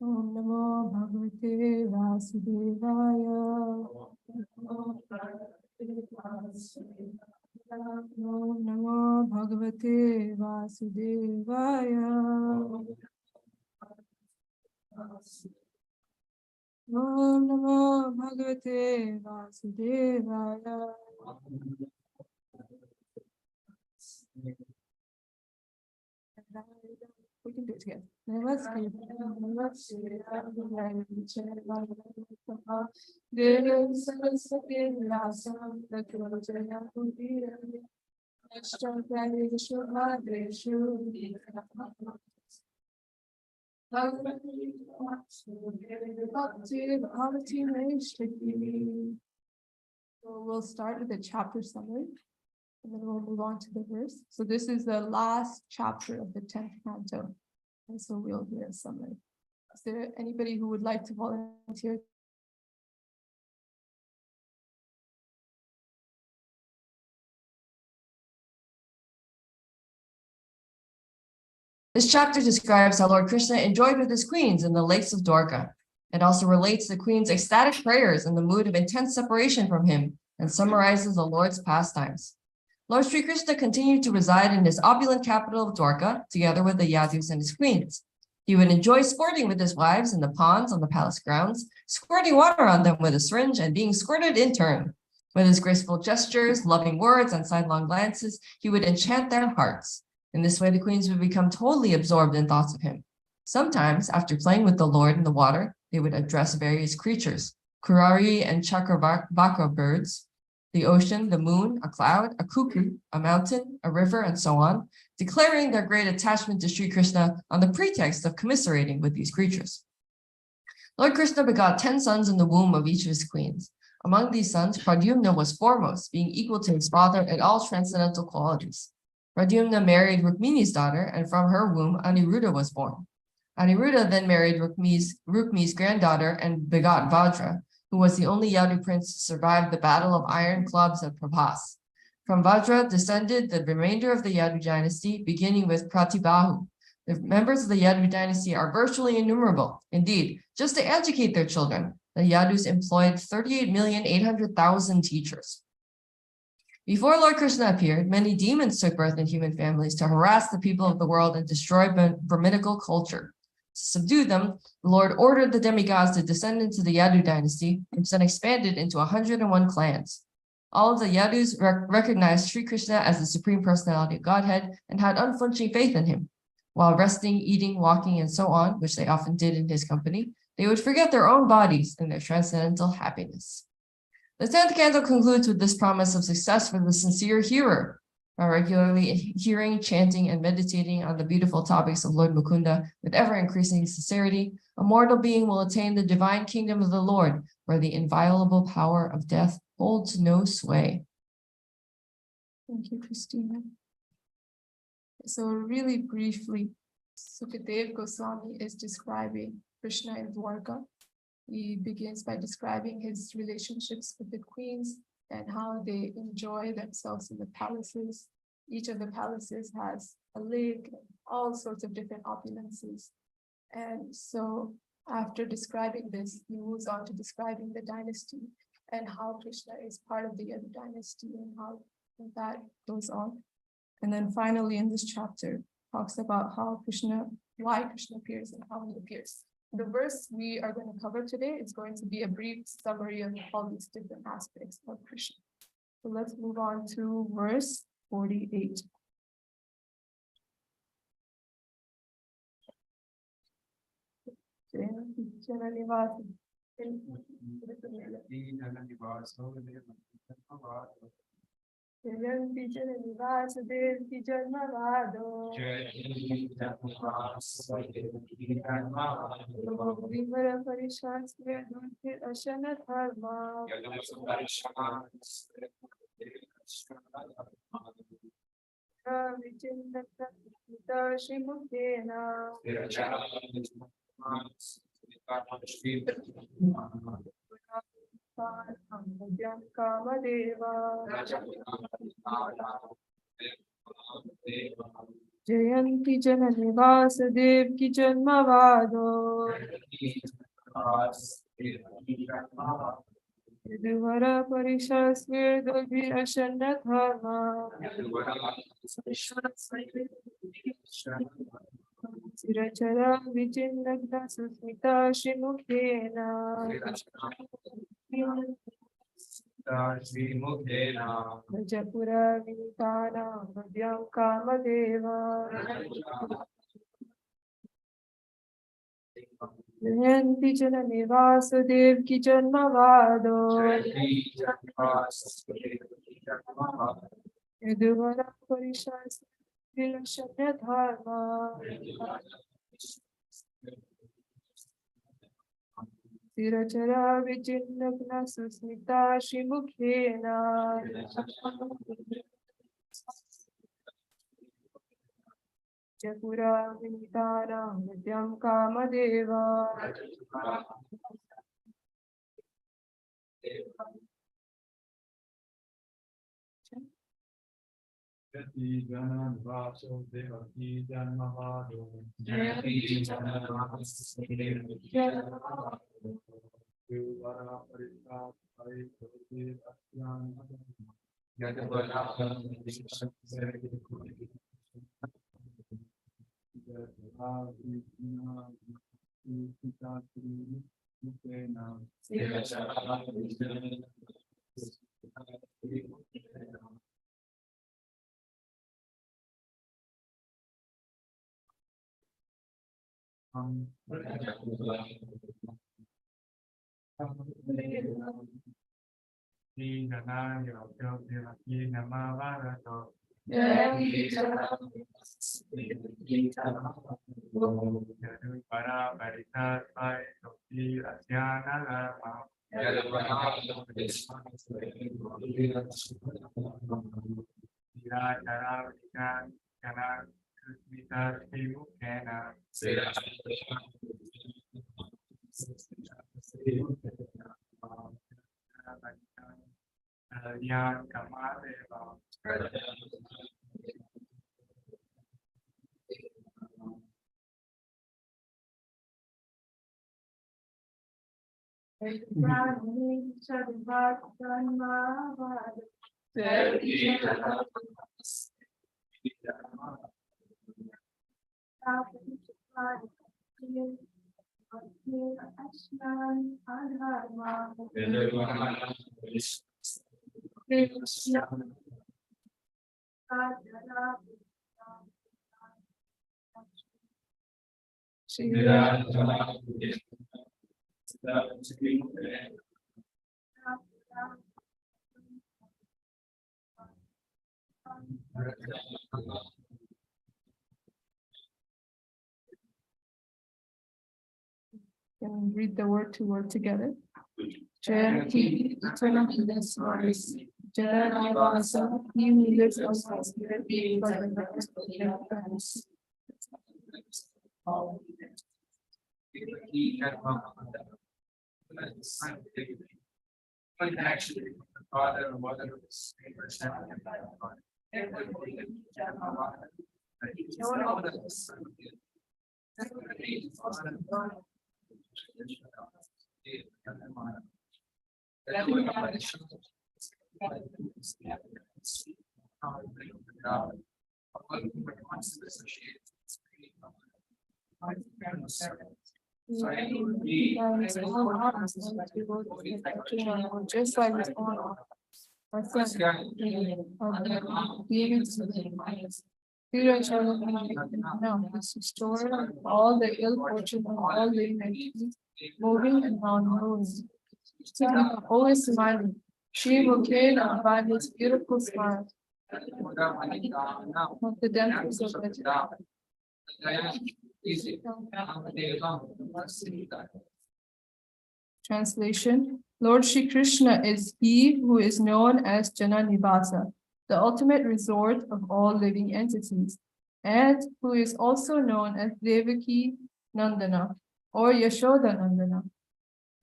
Om Namo Bhagavate Vasudevaya. Om Namo Bhagavate Vasudevaya. Om Namo Bhagavate Vasudevaya. We can do it together. Namaste. So we'll start with the chapter summary, and then we'll move on to the verse. So this is the last chapter of the 10th canto, and so we'll hear a summary. Is there anybody who would like to volunteer? This chapter describes how Lord Krishna enjoyed with his queens in the lakes of Dwarka. It also relates the queen's ecstatic prayers in the mood of intense separation from him and summarizes the Lord's pastimes. Lord Sri Krishna continued to reside in his opulent capital of Dwarka together with the Yadus and his queens. He would enjoy sporting with his wives in the ponds on the palace grounds, squirting water on them with a syringe and being squirted in turn. With his graceful gestures, loving words, and sidelong glances, he would enchant their hearts. In this way, the queens would become totally absorbed in thoughts of him. Sometimes, after playing with the Lord in the water, they would address various creatures, Kurari and Chakravaka birds, the ocean, the moon, a cloud, a cuckoo, a mountain, a river, and so on, declaring their great attachment to Sri Krishna on the pretext of commiserating with these creatures. Lord Krishna begot 10 sons in the womb of each of his queens. Among these sons, Pradyumna was foremost, being equal to his father in all transcendental qualities. Pradyumna married Rukmini's daughter, and from her womb Aniruddha was born. Aniruddha then married Rukmi's granddaughter and begot Vajra, who was the only Yadu prince to survive the battle of iron clubs at Prabhas. From Vajra descended the remainder of the Yadu dynasty, beginning with Pratibahu. The members of the Yadu dynasty are virtually innumerable. Indeed, just to educate their children, the Yadus employed 38,800,000 teachers. Before Lord Krishna appeared, many demons took birth in human families to harass the people of the world and destroy Brahminical culture. To subdue them, the Lord ordered the demigods to descend into the Yadu dynasty, which then expanded into 101 clans. All of the Yadus recognized Sri Krishna as the Supreme Personality of Godhead and had unflinching faith in him. While resting, eating, walking, and so on, which they often did in his company, they would forget their own bodies and their transcendental happiness. The 10th canto concludes with this promise of success for the sincere hearer. By regularly hearing, chanting, and meditating on the beautiful topics of Lord Mukunda with ever-increasing sincerity, a mortal being will attain the divine kingdom of the Lord, where the inviolable power of death holds no sway. Thank you, Christina. So really briefly, Sukadev Goswami is describing Krishna in Dwarka. He begins by describing his relationships with the queens and how they enjoy themselves in the palaces. Each of the palaces has a lake and all sorts of different opulences. And so after describing this, he moves on to describing the dynasty and how Krishna is part of the Yadu dynasty and how that goes on. And then finally in this chapter talks about why Krishna appears and how he appears. The verse we are going to cover today is going to be a brief summary of all these different aspects of Krishna. So let's move on to verse 48. Jayanti Jananivas Devi Janmavado Vimara Parishasya Dulce Ashana Dharma Vijindata Smita Shimukena Bhajan Kamadeva Jayanti Jananivas Devi Janmavado Yaduvara Parishasya Dulce Ashana Dharma Sirachara Vijindagna Susmita Shimukena Vajapura Vitana Madhyam Kamadeva Jayanti Jananivasa Devi Janmavado Yaduvara Parishasya Vilashanya Dharma Sirachara Vijindagna Susmita Shimukena Japura Vinitana Madhyam Kamadeva Can we read the word to word together? Jayanti, eternal goodness, Lord's Jananivasa, he who lives on my spirit being by the rest of the friends. Actually, the father or mother of his neighbors and Just like his own no, it's restored all the ill fortune of all the entities, moving and non-moving. Always smiling. She will care by his beautiful smile. Of the dentist of it. Translation: Lord Shri Krishna is he who is known as Jana Nivasa, the ultimate resort of all living entities, and who is also known as Devaki Nandana or Yashoda Nandana,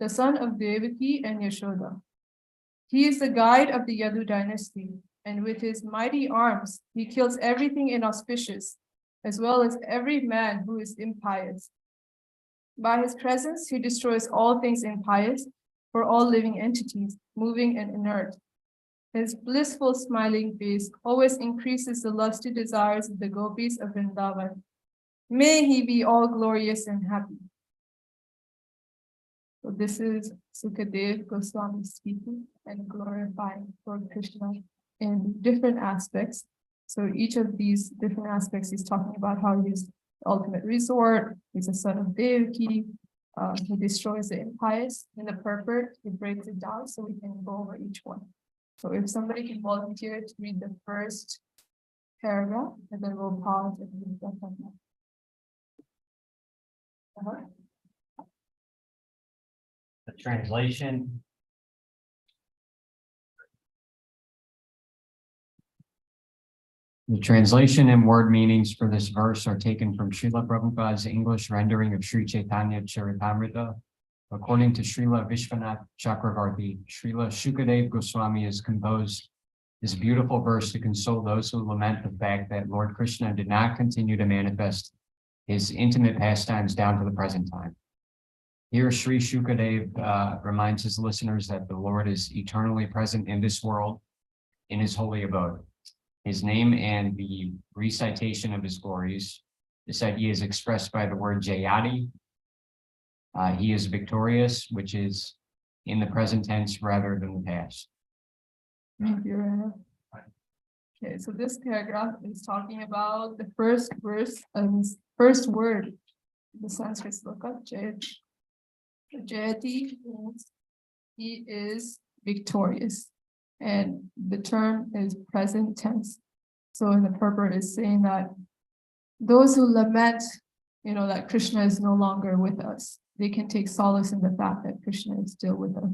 the son of Devaki and Yashoda. He is the guide of the Yadu dynasty, and with his mighty arms, he kills everything inauspicious, as well as every man who is impious. By his presence, he destroys all things impious for all living entities, moving and inert. His blissful smiling face always increases the lusty desires of the gopis of Vrindavan. May he be all glorious and happy. So this is Sukadev Goswami speaking and glorifying Lord Krishna in different aspects. So each of these different aspects, he's talking about how he's the ultimate resort, he's a son of Devaki, he destroys the impious. In the purport, he breaks it down so we can go over each one. So if somebody can volunteer to read the first paragraph, and then we'll pause and read that one. The translation. The translation and word meanings for this verse are taken from Srila Prabhupada's English rendering of Sri Chaitanya Charitamrita. According to Srila Vishwanath Chakravarti, Srila Shukadev Goswami has composed this beautiful verse to console those who lament the fact that Lord Krishna did not continue to manifest his intimate pastimes down to the present time. Here, Sri Shukadev reminds his listeners that the Lord is eternally present in this world, in his holy abode. His name and the recitation of his glories, this idea is expressed by the word Jayati. He is victorious, which is in the present tense rather than the past. Thank you, Rana. Okay, so this paragraph is talking about the first verse and first word, the Sanskrit sloka, Jayati. Jayati means he is victorious, and the term is present tense. So in the purport is saying that those who lament, that Krishna is no longer with us, they can take solace in the fact that Krishna is still with us.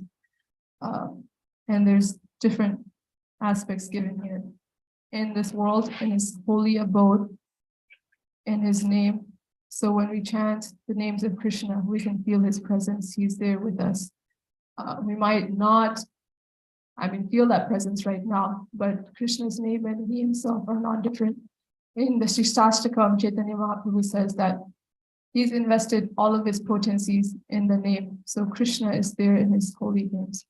And there's different aspects given here. In this world, in his holy abode, in his name. So when we chant the names of Krishna, we can feel his presence. He's there with us. We might not, feel that presence right now, but Krishna's name and he himself are not different. In the Sristastakam, Chaitanya Mahaprabhu says that he's invested all of his potencies in the name. So Krishna is there in his holy names.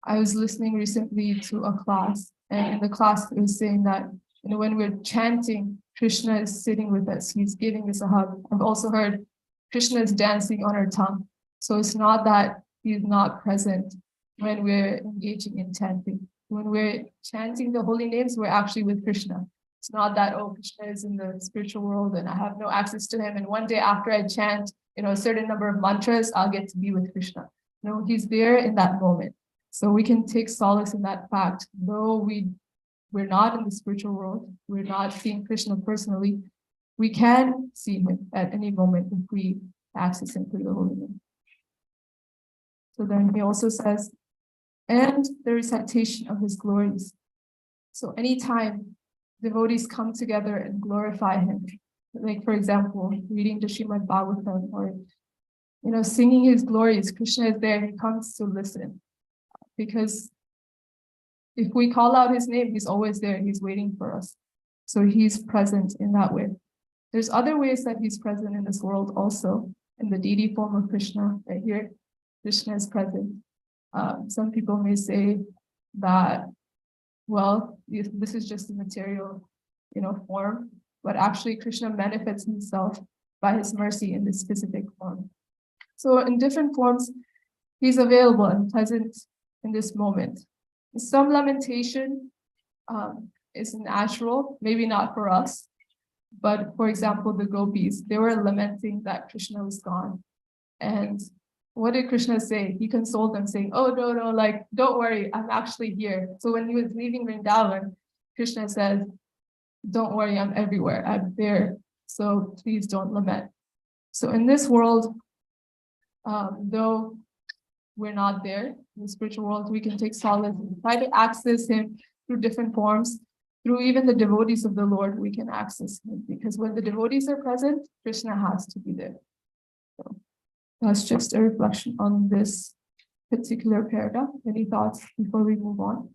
I was listening recently to a class, and in the class it was saying that when we're chanting, Krishna is sitting with us. He's giving us a hug. I've also heard Krishna is dancing on our tongue. So it's not that he's not present when we're engaging in chanting. When we're chanting the holy names, we're actually with Krishna. It's not that, Krishna is in the spiritual world and I have no access to him. And one day after I chant, a certain number of mantras, I'll get to be with Krishna. No, he's there in that moment. So we can take solace in that fact. Though we're not in the spiritual world, we're not seeing Krishna personally, we can see him at any moment if we access him through the holy name. So then he also says, and the recitation of his glories. So anytime devotees come together and glorify him, like for example, reading the Srimad Bhagavatam or singing his glories, Krishna is there, he comes to listen. Because if we call out his name, he's always there, he's waiting for us. So he's present in that way. There's other ways that he's present in this world also, in the deity form of Krishna. Right here, Krishna is present. Some people may say that, well, this is just the material form, but actually Krishna manifests himself by his mercy in this specific form. So in different forms, he's available and present in this moment. Some lamentation is natural, maybe not for us, but for example, the gopis, they were lamenting that Krishna was gone. And what did Krishna say? He consoled them saying, oh, no, like, don't worry, I'm actually here. So when he was leaving Vrindavan, Krishna said, don't worry, I'm everywhere, I'm there. So please don't lament. So in this world, though we're not there in the spiritual world, we can take solace and try to access him through different forms. Through even the devotees of the Lord, we can access him, because when the devotees are present, Krishna has to be there. So that's just a reflection on this particular paragraph. Any thoughts before we move on?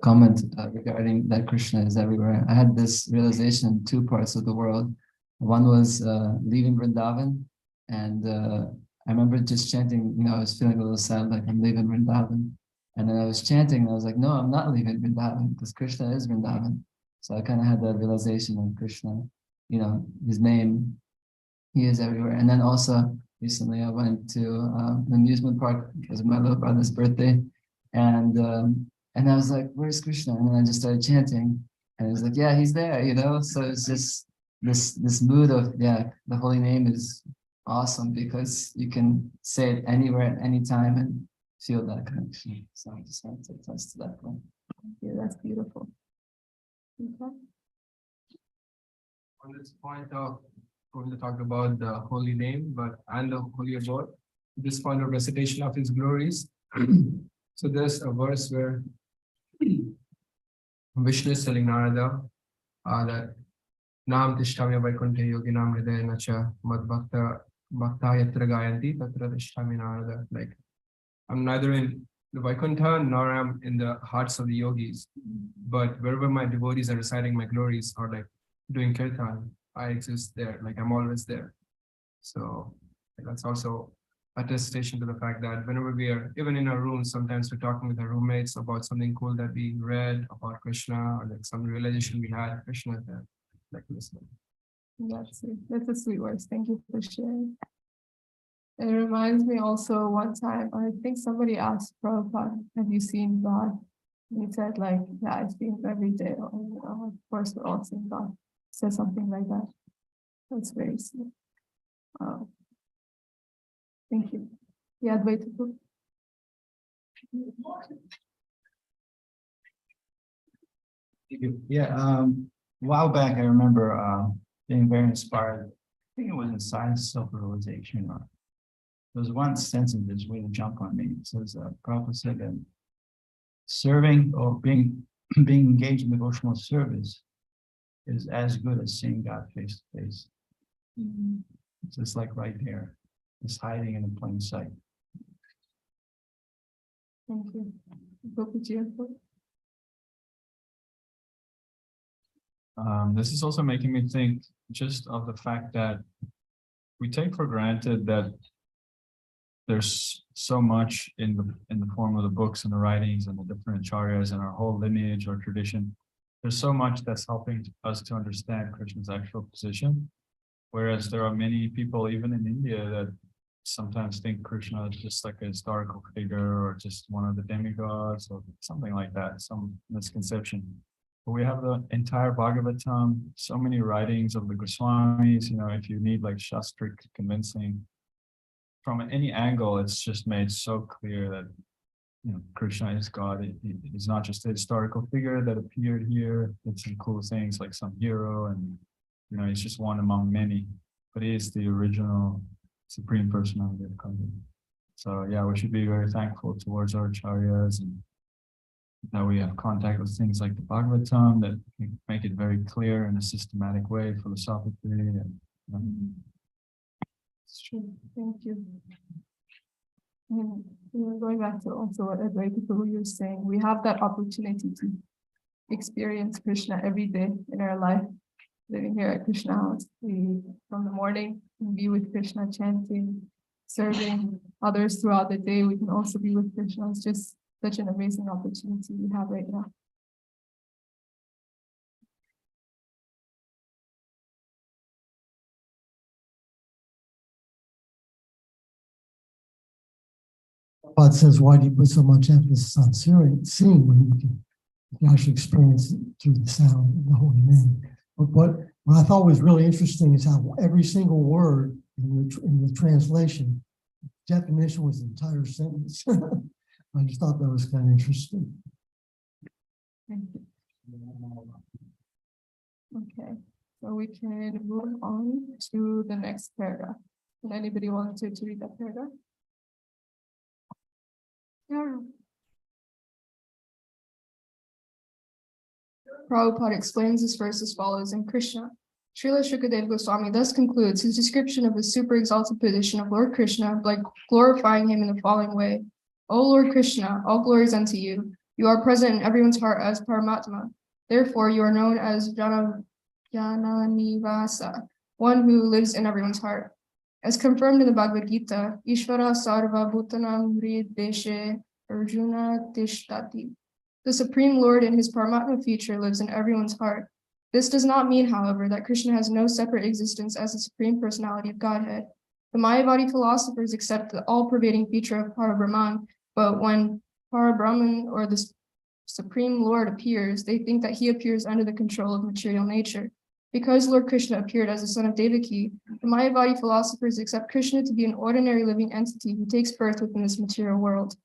Comment regarding that Krishna is everywhere. I had this realization in two parts of the world. One was leaving Vrindavan, and I remember just chanting, I was feeling a little sad, like I'm leaving Vrindavan. And then I was chanting, and I was like, no, I'm not leaving Vrindavan, because Krishna is Vrindavan. So I kind of had that realization of Krishna, his name, he is everywhere. And then also recently I went to an amusement park because of my little brother's birthday. And I was like, where's Krishna? And then I just started chanting. And it was like, yeah, he's there, So it's just this mood of, the holy name is awesome because you can say it anywhere at any time and feel that connection. So I just wanted to attest to that point. Yeah, that's beautiful. Okay. On this point of going to talk about the holy name, and the holy abode, this point of recitation of his glories. So there's a verse where Vishnu is telling Narada that Nam Tishtami Vaikuntha Yoginam Hridayana Cha Mad Bhakta Yatra Gayanti Tatra Tishtami Narada. Like, I'm neither in the Vaikuntha nor I'm in the hearts of the yogis, but wherever my devotees are reciting my glories or like doing kirtan, I exist there, like I'm always there. So that's also attestation to the fact that whenever we are, even in our rooms, sometimes we're talking with our roommates about something cool that we read about Krishna or like some realization we had, Krishna there, like listening. That's a sweet words. Thank you for sharing. It reminds me also one time, I think somebody asked Prabhupada, have you seen God? And he said like, yeah, I see him every day. Or, of course, we're all seeing God. Said something like that. That's very sweet. Thank you. Yeah, wait. Yeah, a while back, I remember being very inspired. I think it was in Science Self-Realization. There was one sentence that's really jumped on me. It says, Prabhupada said that serving or being engaged in devotional service is as good as seeing God face to face. It's just like right there. It's hiding in plain sight. Thank you. This is also making me think just of the fact that we take for granted that there's so much in the form of the books and the writings and the different acharyas and our whole lineage or tradition. There's so much that's helping us to understand Krishna's actual position. Whereas there are many people, even in India, that sometimes think Krishna is just like a historical figure or just one of the demigods or something like that, some misconception. But we have the entire Bhagavatam, so many writings of the Goswamis, if you need like Shastric convincing, from any angle, it's just made so clear that Krishna is God. He's not just a historical figure that appeared here, did some cool things like some hero, and he's just one among many, but he is the original Supreme Personality of Godhead. So yeah, we should be very thankful towards our acharyas and that we have contact with things like the Bhagavatam that can make it very clear in a systematic way, philosophically. And, It's true. Thank you. And going back to also what Radhika who you're saying, we have that opportunity to experience Krishna every day in our life. Living here at Krishna House, we from the morning be with Krishna chanting, serving others throughout the day, we can also be with Krishna. It's just such an amazing opportunity we have right now. But says, why do you put so much emphasis on seeing when you can actually experience it through the sound of the holy name? But what I thought was really interesting is how every single word in the translation definition was an entire sentence. I just thought that was kind of interesting. Okay, so we can move on to the next paragraph. Can anybody volunteer to read that paragraph? Yeah. Prabhupada explains this verse as follows in Krishna. Srila Shukadeva Goswami thus concludes his description of the super exalted position of Lord Krishna by glorifying him in the following way. O Lord Krishna, all glories unto you. You are present in everyone's heart as Paramatma. Therefore, you are known as Jananivasa, one who lives in everyone's heart. As confirmed in the Bhagavad Gita, Ishvara Sarva Bhutanam Hrideshe Arjuna Tishtati. The Supreme Lord in his Paramatma feature lives in everyone's heart. This does not mean, however, that Krishna has no separate existence as the Supreme Personality of Godhead. The Mayavadi philosophers accept the all-pervading feature of Parabrahman, but when Parabrahman or the Supreme Lord appears, they think that he appears under the control of material nature. Because Lord Krishna appeared as the son of Devaki, the Mayavadi philosophers accept Krishna to be an ordinary living entity who takes birth within this material world.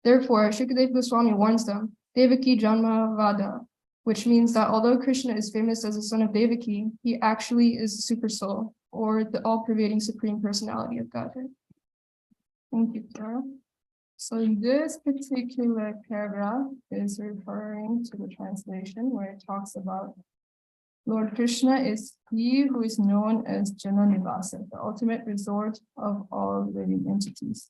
Therefore, Shukadeva Goswami warns them, Devaki Janma Vada, which means that although Krishna is famous as the son of Devaki, he actually is the super soul, or the all-pervading supreme personality of Godhead. Thank you, Tara. So this particular paragraph is referring to the translation where it talks about Lord Krishna is he who is known as Jananivasa, the ultimate resort of all living entities.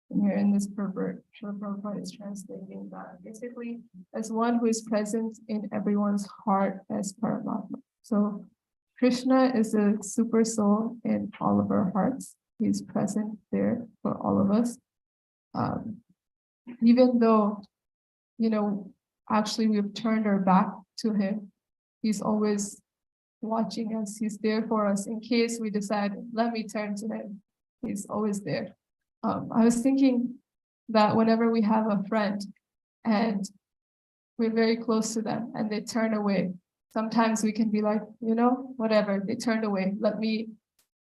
And here in this Srila Prabhupada is translating that basically as one who is present in everyone's heart as Paramatma. So Krishna is a super soul in all of our hearts. He's present there for all of us. Even though, actually we've turned our back to him, he's always watching us. He's there for us in case we decide, let me turn to him. He's always there. I was thinking that whenever we have a friend and we're very close to them and they turn away, sometimes we can be like, whatever, they turned away, let me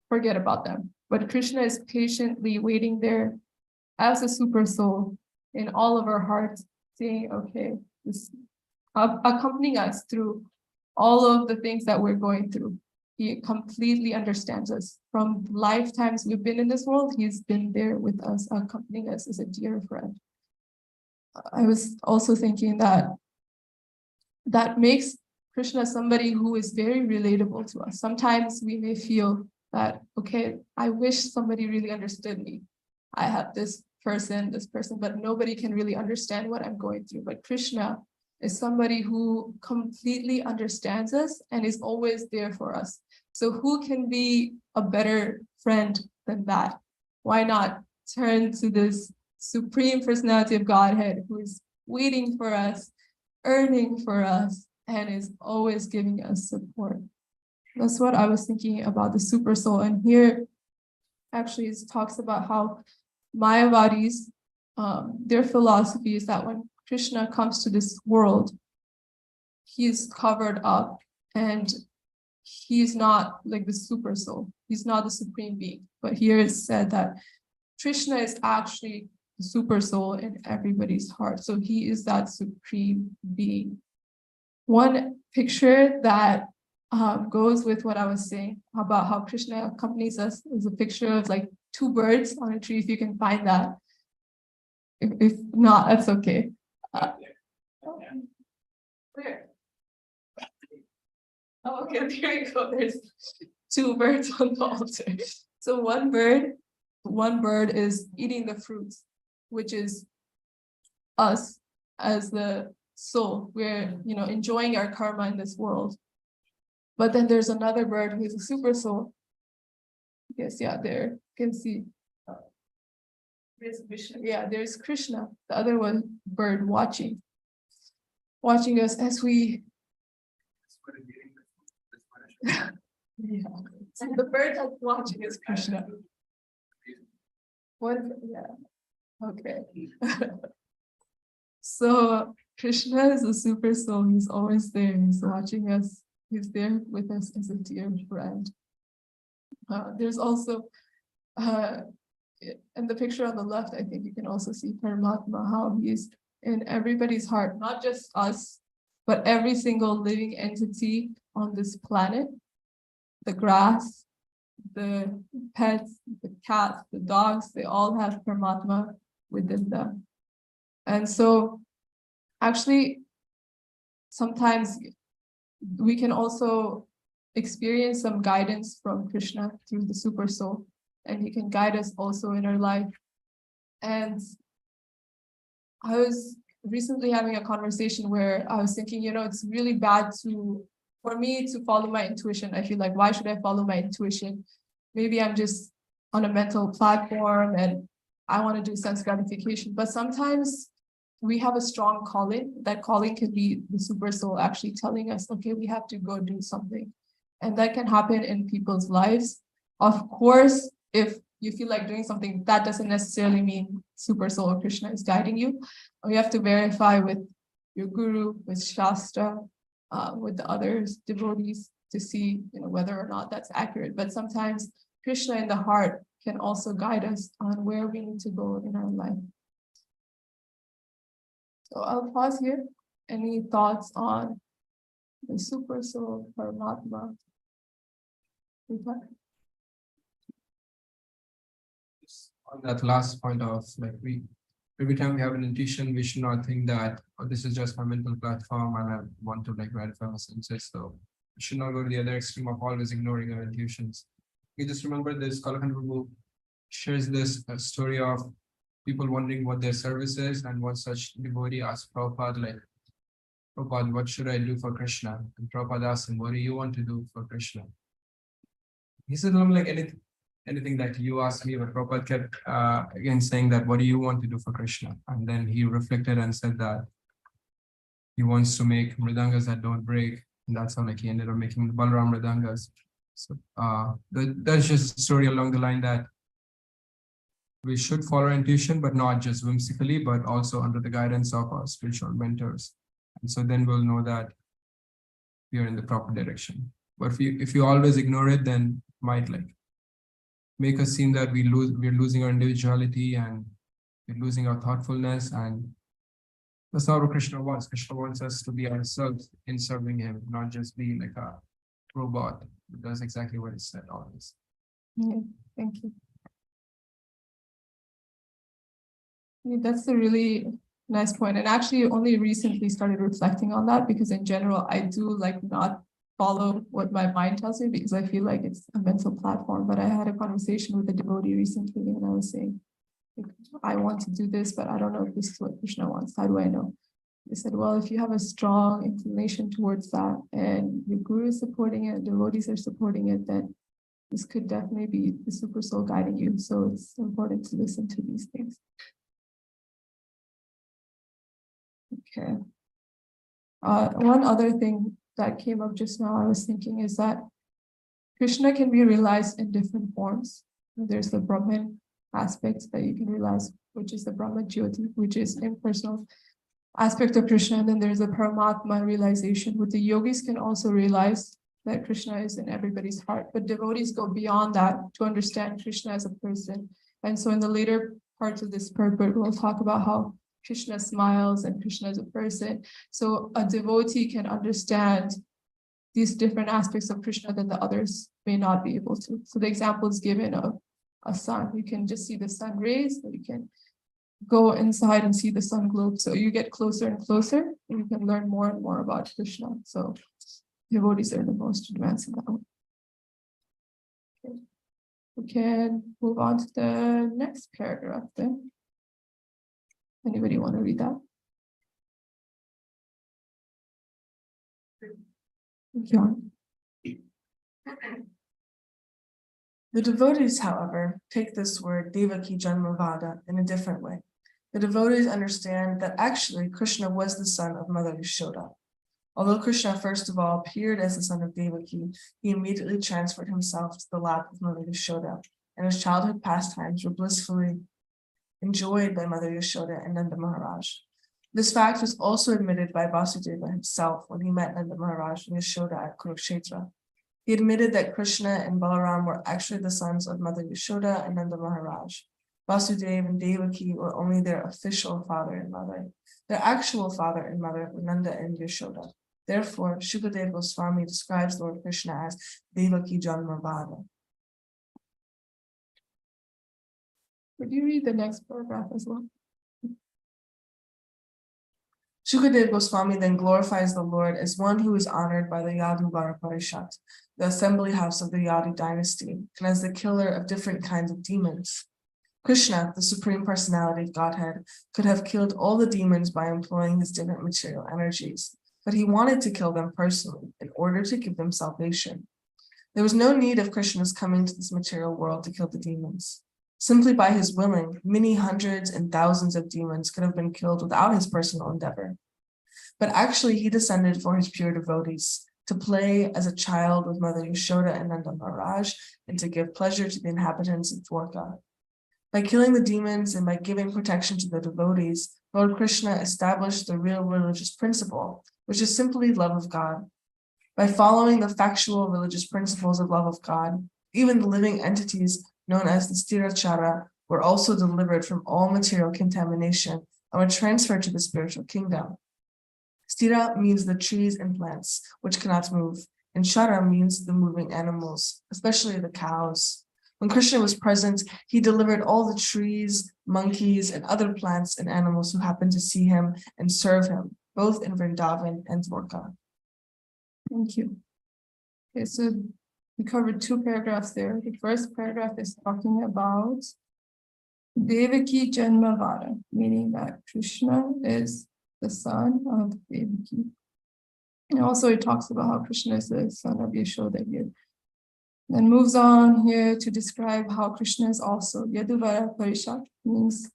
forget about them. But Krishna is patiently waiting there as a super soul in all of our hearts, saying, okay, accompanying us through all of the things that we're going through. He completely understands us. From lifetimes we've been in this world, he's been there with us, accompanying us as a dear friend. I was also thinking that makes Krishna somebody who is very relatable to us. Sometimes we may feel that, okay, I wish somebody really understood me. I have this person, but nobody can really understand what I'm going through. But Krishna is somebody who completely understands us and is always there for us. So who can be a better friend than that? Why not turn to this Supreme Personality of Godhead who is waiting for us, earning for us, and is always giving us support. That's what I was thinking about the super soul. And here actually it talks about how Mayavadis, their philosophy is that when Krishna comes to this world, he's covered up and he's not like the super soul. He's not the supreme being. But here it's said that Krishna is actually the super soul in everybody's heart. So he is that supreme being. One picture that goes with what I was saying about how Krishna accompanies us is a picture of like two birds on a tree, if you can find that. If not, that's okay. Where? Oh, okay, there you go. There's two birds on the altar. So one bird is eating the fruits, which is us as the soul. We're enjoying our karma in this world. But then there's another bird who's a super soul. Yes, yeah, there you can see There's Vishnu, yeah, there's Krishna, the other one, bird watching us as we. Yeah, so the bird that's watching is Krishna. What, yeah, okay. So Krishna is a super soul, he's always there, he's watching us, he's there with us as a dear friend. There's also, in the picture on the left, I think you can also see Paramatma, how he's in everybody's heart, not just us, but every single living entity on this planet. The grass, the pets, the cats, the dogs, they all have Paramatma within them. And so actually, sometimes we can also experience some guidance from Krishna through the super soul, and he can guide us also in our life. And I was recently having a conversation where I was thinking, it's really bad for me to follow my intuition. I feel like, why should I follow my intuition? Maybe I'm just on a mental platform and I want to do sense gratification. But sometimes we have a strong calling. That calling can be the super soul actually telling us, okay, we have to go do something. And that can happen in people's lives. Of course, if you feel like doing something, that doesn't necessarily mean super soul or Krishna is guiding you. You have to verify with your guru, with Shastra, with the others, devotees, to see whether or not that's accurate. But sometimes Krishna in the heart can also guide us on where we need to go in our life. So I'll pause here. Any thoughts on the super soul, Paramatma? On that last point of every time we have an intuition, we should not think that this is just my mental platform and I want to verify my senses. So we should not go to the other extreme of always ignoring our intuitions. You just remember this Kalakand Prabhu shares this story of people wondering what their service is, and one such devotee asked Prabhupada, Prabhupada, what should I do for Krishna? And Prabhupada asked him, what do you want to do for Krishna? He said, I'm like anything that you asked me, but Prabhupada kept again saying that, what do you want to do for Krishna? And then he reflected and said that he wants to make mridangas that don't break. And that's how he ended up making the Balaram mridangas. So that's just a story along the line that we should follow our intuition, but not just whimsically, but also under the guidance of our spiritual mentors. And so then we'll know that we are in the proper direction. But if you always ignore it, then it might make us seem that we're losing our individuality and we're losing our thoughtfulness. And that's not what Krishna wants. Krishna wants us to be ourselves in serving him, not just be like a robot. It does exactly what it said always. Yeah, thank you. That's a really nice point. And actually only recently started reflecting on that, because in general, I do not follow what my mind tells me, because I feel like it's a mental platform. But I had a conversation with a devotee recently, and I was saying, I want to do this, but I don't know if this is what Krishna wants. How do I know? They said, well, if you have a strong inclination towards that and your guru is supporting it, devotees are supporting it, then this could definitely be the super soul guiding you. So it's important to listen to these things. Okay. One other thing that came up just now, I was thinking, is that Krishna can be realized in different forms. There's the Brahman aspect that you can realize, which is the Brahma Jyoti, which is impersonal aspect of Krishna. And then there's the Paramatma realization, which the yogis can also realize that Krishna is in everybody's heart. But devotees go beyond that to understand Krishna as a person. And so in the later parts of this purport, we'll talk about how Krishna smiles and Krishna is a person. So a devotee can understand these different aspects of Krishna that the others may not be able to. So the example is given of a sun. You can just see the sun rays, or you can go inside and see the sun globe. So you get closer and closer, and you can learn more and more about Krishna. So devotees are the most advanced in that one. Okay. We can move on to the next paragraph then. Anybody want to read that? John. The devotees, however, take this word Devaki Janmavada in a different way. The devotees understand that actually Krishna was the son of Mother Yashoda. Although Krishna first of all appeared as the son of Devaki, he immediately transferred himself to the lap of Mother Yashoda, and his childhood pastimes were blissfully enjoyed by Mother Yashoda and Nanda Maharaj. This fact was also admitted by Vasudeva himself when he met Nanda Maharaj and Yashoda at Kurukshetra. He admitted that Krishna and Balaram were actually the sons of Mother Yashoda and Nanda Maharaj. Vasudeva and Devaki were only their official father and mother. Their actual father and mother were Nanda and Yashoda. Therefore, Shukadeva Goswami describes Lord Krishna as Devaki Janmavada. Would you read the next paragraph as well? Shukadeva Goswami then glorifies the Lord as one who is honored by the Yadu Varaparishat, the assembly house of the Yadu dynasty, and as the killer of different kinds of demons. Krishna, the Supreme Personality of Godhead, could have killed all the demons by employing his different material energies, but he wanted to kill them personally in order to give them salvation. There was no need of Krishna's coming to this material world to kill the demons. Simply by his willing, many hundreds and thousands of demons could have been killed without his personal endeavor. But actually, he descended for his pure devotees, to play as a child with Mother Yashoda and Nanda Maharaj, and to give pleasure to the inhabitants of Dwarka. By killing the demons and by giving protection to the devotees, Lord Krishna established the real religious principle, which is simply love of God. By following the factual religious principles of love of God, even the living entities known as the Sthirachara were also delivered from all material contamination and were transferred to the spiritual kingdom. Sthira means the trees and plants, which cannot move, and Chara means the moving animals, especially the cows. When Krishna was present, he delivered all the trees, monkeys, and other plants and animals who happened to see him and serve him, both in Vrindavan and Dwarka. Thank you. Okay, so we covered two paragraphs there. The first paragraph is talking about Devaki Janmavada, meaning that Krishna is the son of Devaki. And also it talks about how Krishna is the son of Yashoda here. Then moves on here to describe how Krishna is also Yaduvara Parishat, means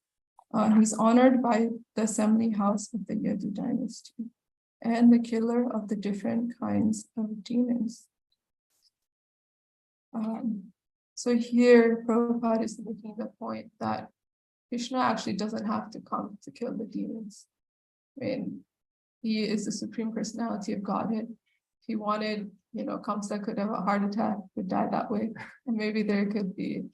he's honored by the assembly house of the Yadu dynasty and the killer of the different kinds of demons. So here Prabhupada is making the point that Krishna actually doesn't have to come to kill the demons. I mean, he is the Supreme Personality of Godhead. If he wanted, Kamsa could have a heart attack, could die that way. And maybe there could be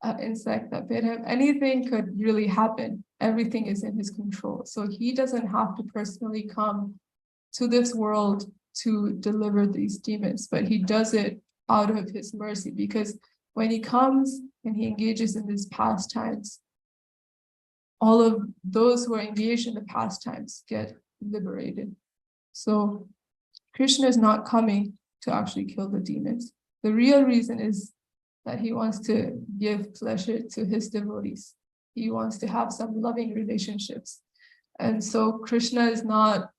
an insect that bit him. Anything could really happen. Everything is in his control. So he doesn't have to personally come to this world to deliver these demons, but he does it out of his mercy, because when he comes and he engages in these pastimes, all of those who are engaged in the pastimes get liberated. So Krishna is not coming to actually kill the demons. The real reason is that he wants to give pleasure to his devotees. He wants to have some loving relationships. And so Krishna is not,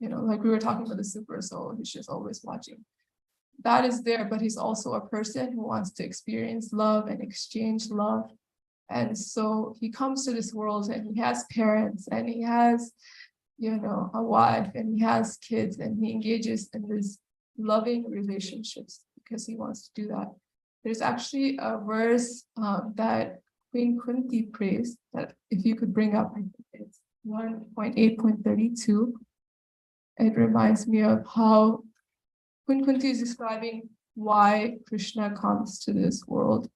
like we were talking about the super soul, he's just always watching. That is there, but he's also a person who wants to experience love and exchange love. And so he comes to this world and he has parents and he has, a wife and he has kids, and he engages in these loving relationships because he wants to do that. There's actually a verse that Queen Kunti prays that if you could bring up, I think it's 1.8.32. It reminds me of how Queen Kunti is describing why Krishna comes to this world.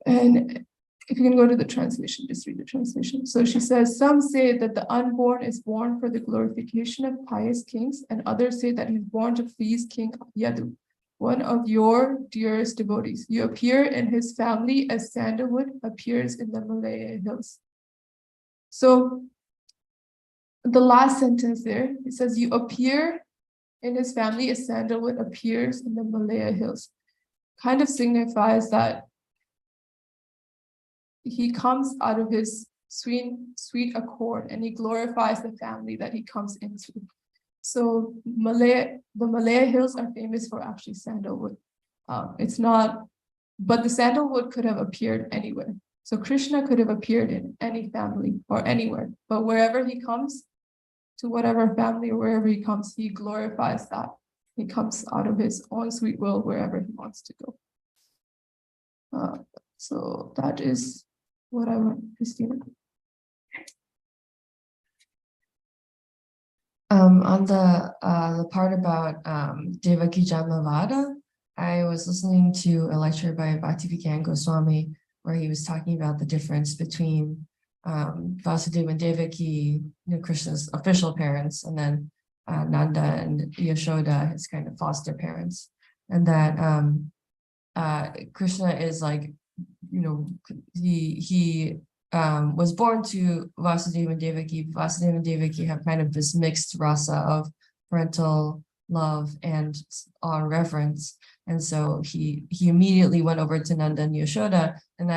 And if you can go to the translation, just read the translation. So she says, some say that the unborn is born for the glorification of pious kings, and others say that he's born to please King Yadu, one of your dearest devotees. You appear in his family as sandalwood appears in the Malaya hills. So the last sentence there, it says, you appear in his family as sandalwood appears in the Malaya hills. Kind of signifies that he comes out of his sweet accord, and he glorifies the family that he comes into. So the Malaya hills are famous for actually sandalwood. It's not But the sandalwood could have appeared anywhere. So Krishna could have appeared in any family or anywhere, but wherever he comes, to whatever family or wherever he comes, he glorifies that. He comes out of his own sweet will wherever he wants to go. So that is what I want, Christina. On the part about Devaki Jamavada, I was listening to a lecture by Bhaktivedanta Goswami where he was talking about the difference between Vasudeva and Devaki, Krishna's official parents, and then Nanda and Yashoda, his kind of foster parents, and that Krishna is like, he was born to Vasudeva and Devaki. Vasudeva and Devaki have kind of this mixed rasa of parental love and reverence. And so he immediately went over to Nanda and Yashoda, and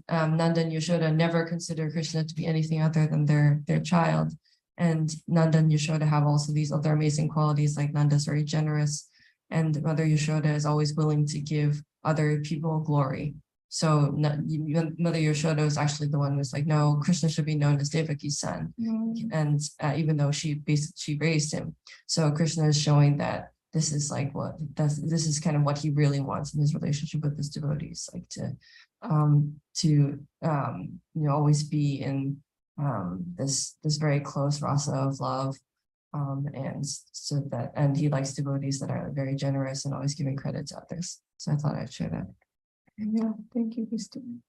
Nanda and Yashoda never considered Krishna to be anything other than their child. And Nanda and Yashoda have also these other amazing qualities, like Nanda is very generous, and Mother Yashoda is always willing to give other people glory. So Mother Yashoda is actually the one who's like, no, Krishna should be known as Devaki's son, and even though she raised him. So Krishna is showing that this is like this is kind of what he really wants in his relationship with his devotees, like to always be in this very close rasa of love, and he likes devotees that are very generous and always giving credit to others. So I thought I'd share that. Yeah, thank you, Christina.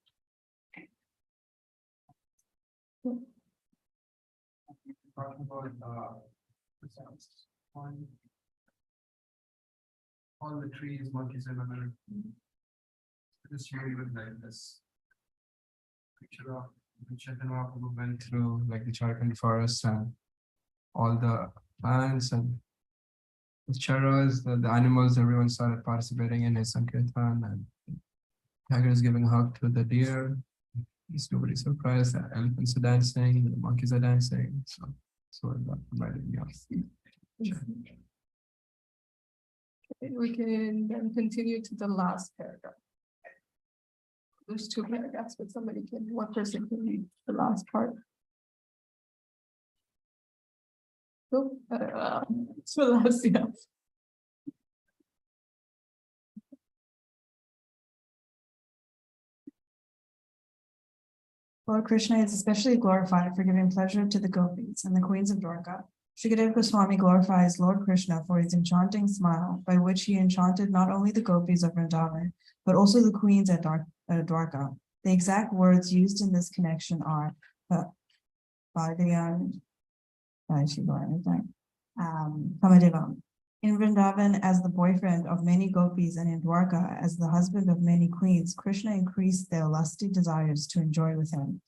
Talking about all the trees, monkeys, and other. This year, even like this picture of Chaitanya who went through like the Jharkhand forest and all the plants and the charas, the animals, everyone started participating in his Sankirtan, and tiger is giving a hug to the deer. He's nobody surprised that elephants are dancing, the monkeys are dancing. So that reminded me of. We can then continue to the last paragraph. There's 2 paragraphs, but one person can read the last part. So, it's the last, yeah. Lord Krishna is especially glorified for giving pleasure to the gopis and the queens of Dwarka. Shukadeva Goswami glorifies Lord Krishna for his enchanting smile, by which he enchanted not only the gopis of Vrindavan, but also the queens at Dwarka. The exact words used in this connection are Kamadevam. In Vrindavan as the boyfriend of many gopis and in Dwarka as the husband of many queens, Krishna increased their lusty desires to enjoy with him.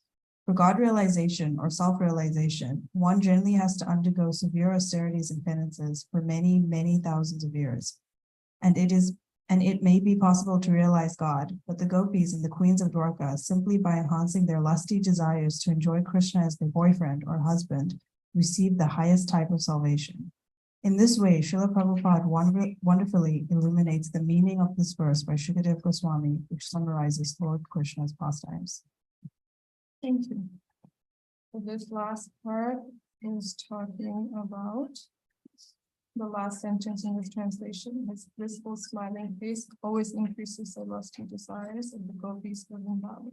For God realization or self-realization, one generally has to undergo severe austerities and penances for many, many thousands of years. And it may be possible to realize God, but the gopis and the queens of Dwarka, simply by enhancing their lusty desires to enjoy Krishna as their boyfriend or husband, receive the highest type of salvation. In this way, Srila Prabhupada wonderfully illuminates the meaning of this verse by Shukadeva Goswami, which summarizes Lord Krishna's pastimes. Thank you. So this last part is talking about the last sentence in this translation. His blissful smiling face always increases the lusty desires of the gopis of Vrindavan.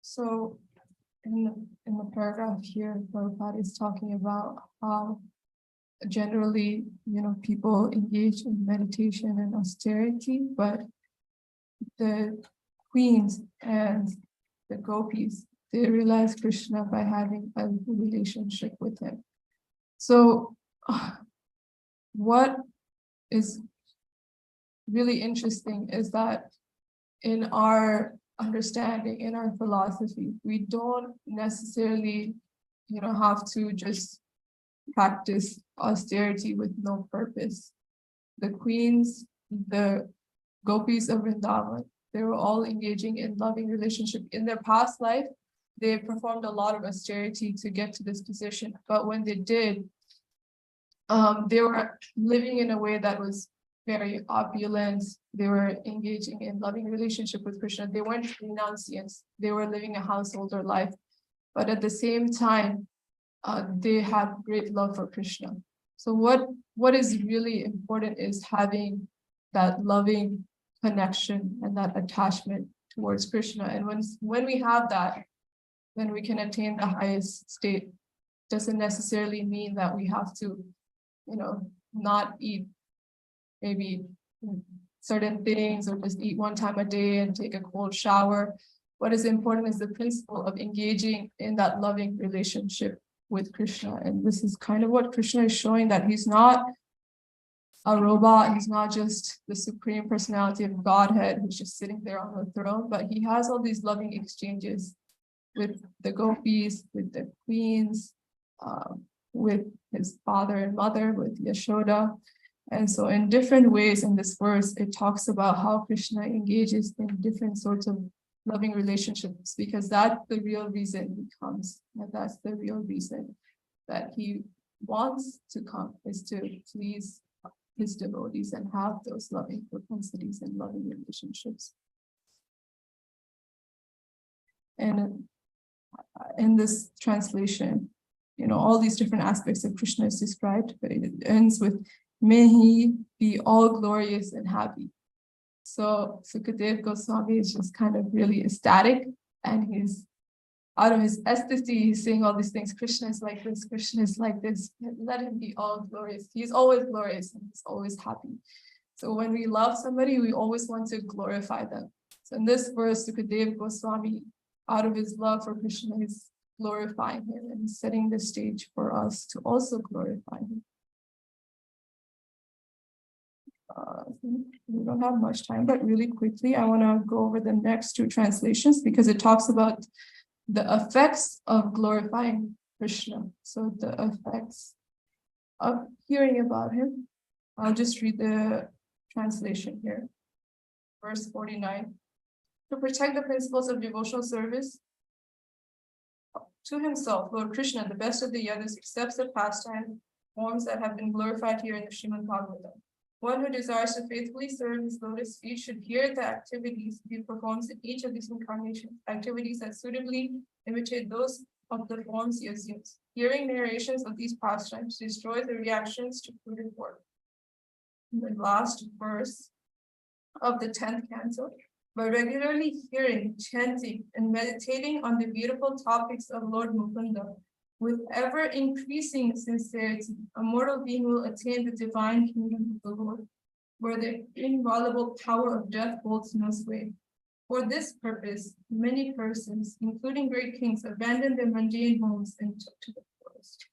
So in the paragraph here, Prabhupada is talking about how generally, people engage in meditation and austerity, but the queens and the gopis, they realize Krishna by having a relationship with him. So what is really interesting is that in our understanding, in our philosophy, we don't necessarily, have to just practice austerity with no purpose. The queens, the gopis of Vrindavan, they were all engaging in loving relationship. In their past life, they performed a lot of austerity to get to this position. But when they did, they were living in a way that was very opulent. They were engaging in loving relationship with Krishna. They weren't renunciants. They were living a householder life, but at the same time, they had great love for Krishna. So what is really important is having that loving connection and that attachment towards Krishna. And when we have that, then we can attain the highest state. Doesn't necessarily mean that we have to, not eat maybe certain things or just eat one time a day and take a cold shower. What is important is the principle of engaging in that loving relationship with Krishna. And this is kind of what Krishna is showing, that he's not a robot. He's not just the supreme personality of Godhead who's just sitting there on the throne, but he has all these loving exchanges with the gopis, with the queens, with his father and mother, with Yashoda. And so in different ways in this verse, it talks about how Krishna engages in different sorts of loving relationships, because that's the real reason he comes. And that's the real reason that he wants to come, is to please his devotees and have those loving propensities and loving relationships. And in this translation, all these different aspects of Krishna is described, but it ends with, may he be all glorious and happy. So Sukadeva Goswami is just kind of really ecstatic, and he's out of his ecstasy, he's saying all these things. Krishna is like this, Krishna is like this. Let him be all glorious. He's always glorious and he's always happy. So when we love somebody, we always want to glorify them. So in this verse, Sukadeva Goswami, out of his love for Krishna, is glorifying him and setting the stage for us to also glorify him. We don't have much time, but really quickly, I want to go over the next two translations because it talks about the effects of glorifying Krishna. So the effects of hearing about him. I'll just read the translation here. Verse 49. To protect the principles of devotional service to himself, Lord Krishna, the best of the Yadus, accepts the pastime forms that have been glorified here in the Srimad Bhagavatam. One who desires to faithfully serve his lotus feet should hear the activities he performs in each of these incarnations, activities that suitably imitate those of the forms he assumes. Hearing narrations of these pastimes destroys the reactions to prudent work. In the last verse of the 10th canto, by regularly hearing, chanting, and meditating on the beautiful topics of Lord Mukunda, with ever increasing sincerity, a mortal being will attain the divine kingdom of the Lord, where the inviolable power of death holds no sway. For this purpose, many persons, including great kings, abandoned their mundane homes and took to the forest.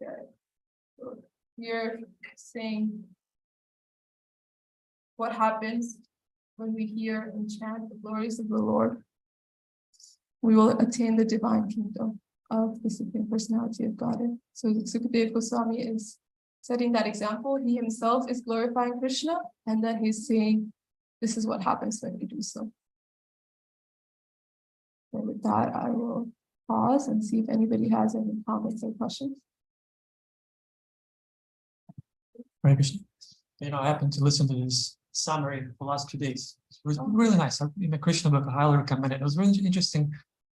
Okay. So here saying what happens when we hear and chant the glories of the Lord. We will attain the divine kingdom of the Supreme Personality of Godhead. So Sukadeva Goswami is setting that example. He himself is glorifying Krishna, and then he's saying, this is what happens when we do so. And with that, I will pause and see if anybody has any comments or questions. Hare Krishna. I happened to listen to this summary for the last 2 days. It was really nice. In the Krishna book, I highly recommend it. It was a really interesting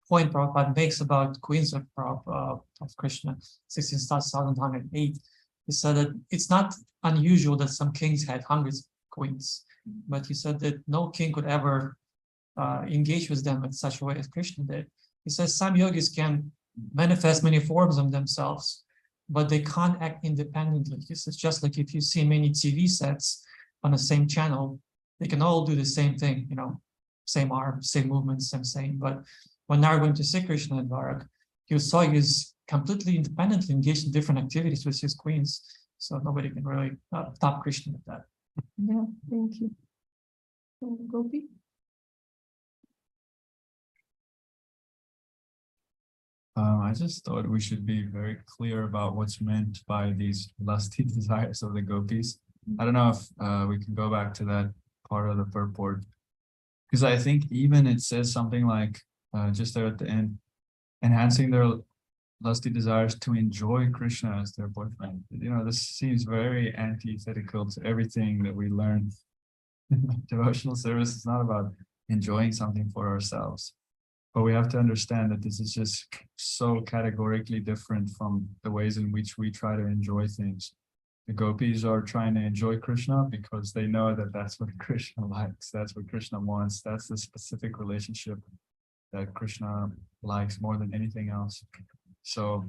point Prabhupada makes about queens of Krishna, 16,108. He said that it's not unusual that some kings had hundreds of queens, but he said that no king could ever engage with them in such a way as Krishna did. He says some yogis can manifest many forms of themselves, but they can't act independently. This is just like if you see many TV sets on the same channel, they can all do the same thing, same arms, same movements, same. But when now we're going to see Krishna in Dwarak, you saw he's completely independently engaged in different activities with his queens. So nobody can really stop Krishna with that. Yeah, thank you. Gopi? I just thought we should be very clear about what's meant by these lusty desires of the gopis. I don't know if we can go back to that part of the purport, because I think even it says something like just there at the end, enhancing their lusty desires to enjoy Krishna as their boyfriend. You know, this seems very antithetical to everything that we learn. Devotional service is not about enjoying something for ourselves, but we have to understand that this is just so categorically different from the ways in which we try to enjoy things. The gopis are trying to enjoy Krishna because they know that that's what Krishna likes, that's what Krishna wants, that's the specific relationship that Krishna likes more than anything else. So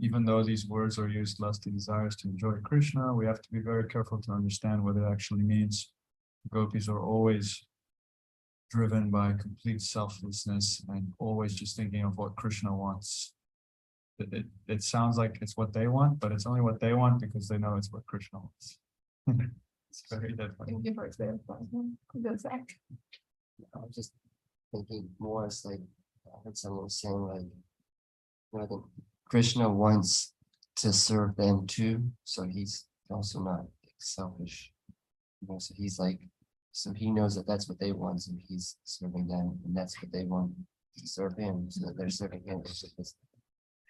even though these words are used, lusty desires to enjoy Krishna, we have to be very careful to understand what it actually means. Gopis are always driven by complete selflessness and always just thinking of what Krishna wants. It sounds like it's what they want, but it's only what they want because they know it's what Krishna wants. It's very different. Thank you for clarifying. That's that. I was just thinking more as like, I heard someone saying like, you know, that Krishna wants to serve them too, so he's also not selfish. You know, so he's like, so he knows that that's what they want, so he's serving them, and that's what they want to serve him, so that they're serving him.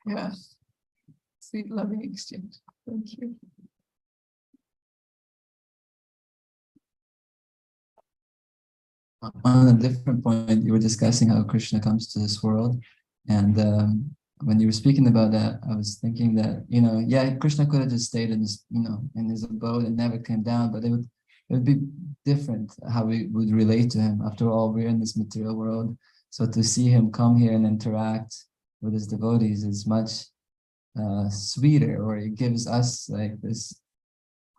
Yeah. Sweet loving exchange. Thank you. On a different point, you were discussing how Krishna comes to this world, and when you were speaking about that, I was thinking that, you know, yeah, Krishna could have just stayed in his, you know, in his abode and never came down, but it would be different how we would relate to him. After all, we're in this material world, so to see him come here and interact with his devotees is much sweeter, or it gives us like this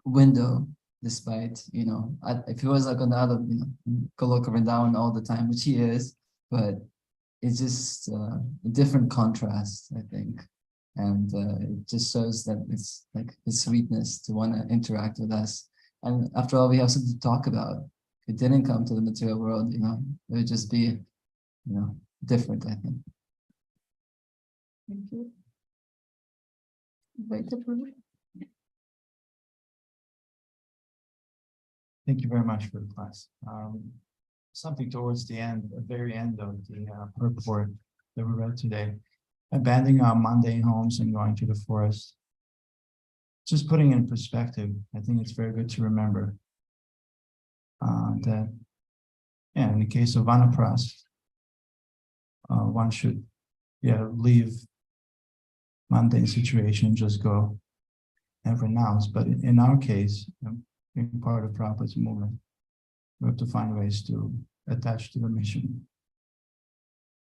window. Despite, you know, if he was like on the other, you know, Goloka Vrindavan all the time, which he is, but it's just a different contrast, I think. And it just shows that it's like his sweetness to want to interact with us. And after all, we have something to talk about. If it didn't come to the material world, you know, it would just be, you know, different, I think. Thank you. Vaitapur. Thank you very much for the class. Something towards the end, the very end of the report that we read today, abandoning our mundane homes and going to the forest. Just putting it in perspective, I think it's very good to remember that, yeah, in the case of Vanaprastha, one should, yeah, leave mundane situation, just go and renounce. But in our case, being part of Prabhupada's movement, we have to find ways to attach to the mission.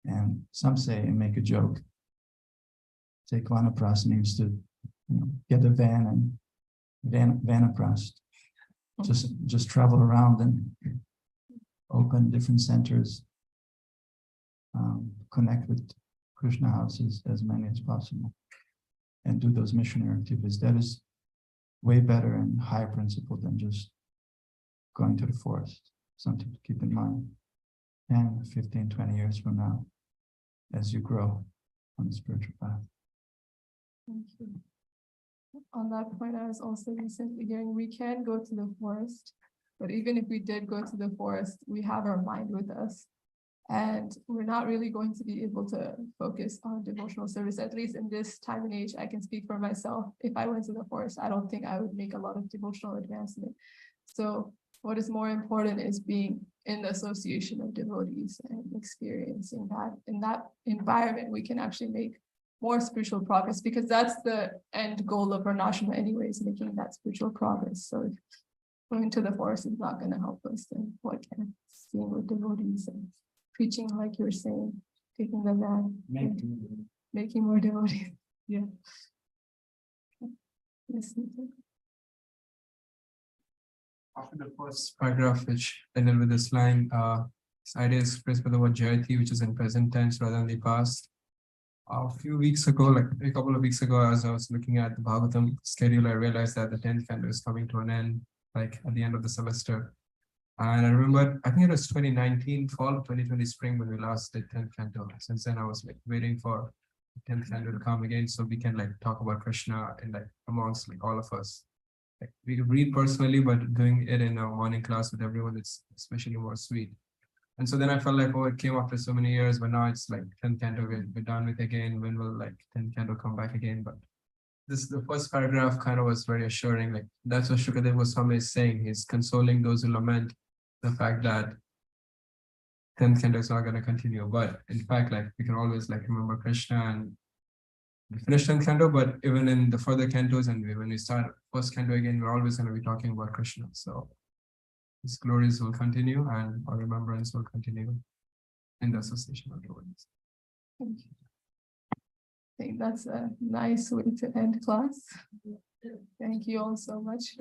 And some say and make a joke. Take Vanaprastha needs to, you know, get a van and Vanaprastha. Just travel around and open different centers, connect with Krishna houses as many as possible, and do those missionary activities. That is way better and higher principle than just going to the forest. Something to keep in mind 10, 15, 20 years from now as you grow on the spiritual path. Thank you. On that point, I was also recently hearing we can go to the forest, but even if we did go to the forest, we have our mind with us. And we're not really going to be able to focus on devotional service, at least in this time and age. I can speak for myself. If I went to the forest, I don't think I would make a lot of devotional advancement. So what is more important is being in the association of devotees and experiencing that. In that environment, we can actually make more spiritual progress, because that's the end goal of Varnashram anyways, making that spiritual progress. So if going to the forest is not going to help us, then what can? Seeing with devotees and preaching, like you were saying, taking the van, making more devotees. Yeah. After the first paragraph, which ended with this line, this idea is expressed by the word Jayati, which is in present tense rather than the past. A few weeks ago, like a couple of weeks ago, as I was looking at the Bhagavatam schedule, I realized that the 10th canto is coming to an end, like at the end of the semester. And I remember, I think it was 2019 fall, 2020 spring when we last did 10th canto. Since then, I was like waiting for 10th canto to come again, so we can like talk about Krishna and like amongst like all of us. Like we read personally, but doing it in a morning class with everyone, it's especially more sweet. And so then I felt like, oh, it came after so many years, but now it's like 10th canto, we're done with again. When will like 10th canto come back again? But the first paragraph kind of was very assuring. Like that's what Shukadeva Goswami is saying. He's consoling those who lament the fact that 10th canto is not going to continue. But in fact, like we can always like remember Krishna and we finished 10th canto, but even in the further cantos and when we start first canto again, we're always going to be talking about Krishna. So his glories will continue and our remembrance will continue in the association of the words. Thank you. I think that's a nice way to end class. Thank you all so much.